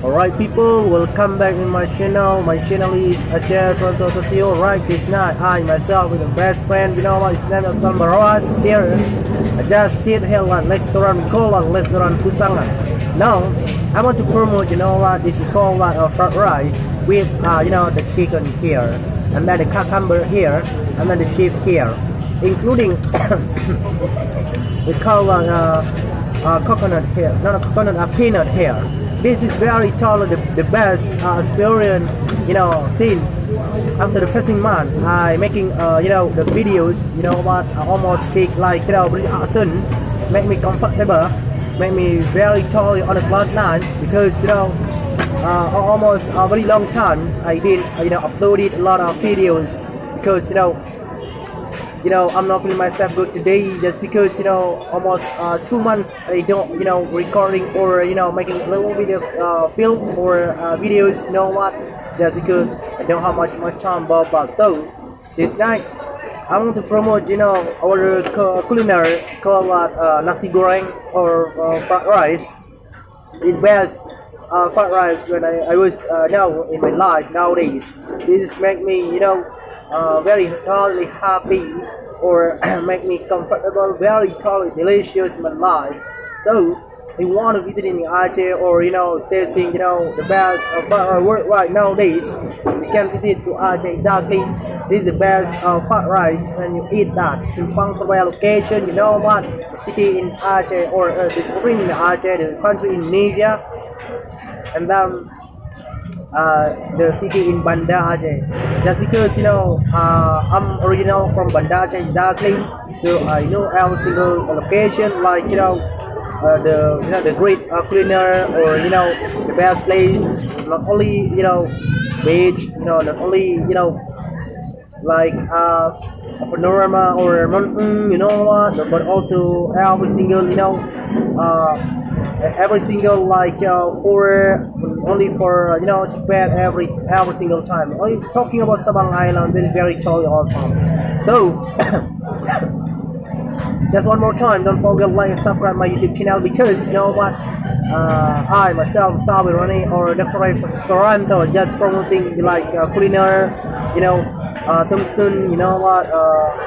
Alright people, welcome back in my channel. My channel is Aceh Socio. Right, this night I myself with a best friend, you know what, his name is Sambarawat here. I just sit here at restaurant called restaurant Pusangan. Now I want to promote, you know what, this is called fried rice with the chicken here, and then the cucumber here, and then the cheese here, including we call coconut here, not coconut, peanut here. This is very totally the best experience, since after the first month I making the videos, I almost speak like British accent, make me comfortable, make me very totally on the cloud nine, because almost a very long time I did uploaded a lot of videos, because I'm not feeling myself good today, just because almost 2 months I don't recording or making a little bit of film or videos, just because I don't have much time. But so this night I want to promote our culinary called nasi goreng or fried rice. It's best fried rice when I was now in my life nowadays. This make me very totally happy, or make me comfortable, very totally delicious in my life. So if you want to visit in Aceh or tasting the best of fried right nowadays, you can visit to Aceh. Exactly, this is the best fried rice when you eat that. Simpang Surabaya location, the city in Aceh, or the spring in Aceh, the country in Indonesia, and then the city in Banda Aceh. Just because I'm original from Banda Aceh exactly, so I know every single location, like the great culinary, or the best place. Not only beach, not only like a panorama or mountain, but also every single like for only for Japan every single time. Only talking about Sabang Island, this is very totally awesome. So just one more time, don't forget like and subscribe my YouTube channel, because I myself Sabi Rani or Dr. Esperanto, just promoting like culinary, tombstone,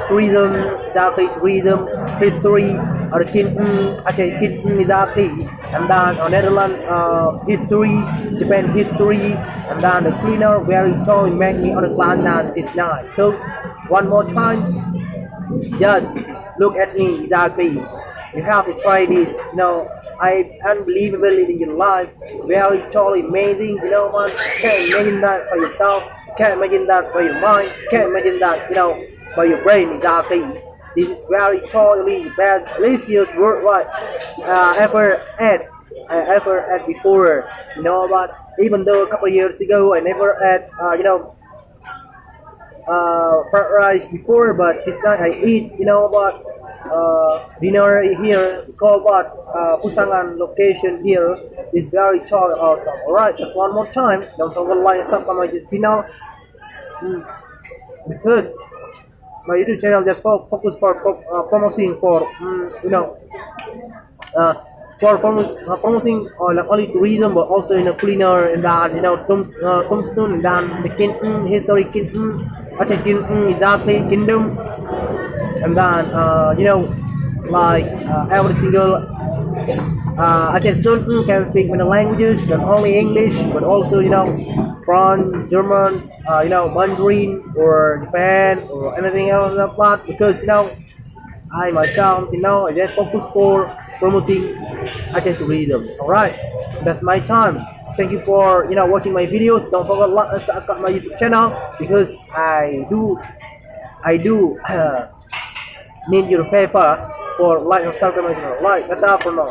tourism, exactly, tourism, history, or Aceh kitchen exactly, and then Netherlands history, Japan history, and then the culinary very tall make me on the plan this night. So one more time, just look at me exactly. You have to try this. I unbelievable in your life, very totally amazing. Can't imagine that for yourself, can't imagine that for your mind, can't imagine that by your brain exactly. This is very totally best, delicious worldwide ever had before. But even though a couple of years ago I never had fried rice before, but this night I eat dinner here called Pusangan location here is very totally awesome. Alright, just one more time, don't forget like and subscribe my YouTube channel, because my YouTube channel just focus for promoting for promoting not only tourism but also culinary, and then tombstone, and then the kingdom, historic kingdom, Aceh kingdom, exactly, kingdom, and then like every single Aceh son can speak many languages, not only English but also French, German, Mandarin, or Japan, or anything else like that, because I myself I just focus for promoting Aceh tourism. Alright, that's my time. Thank you for watching my videos. Don't forget like and subscribe my YouTube channel, because I do need your favor for like and subscribe my channel. Right, that's all for now.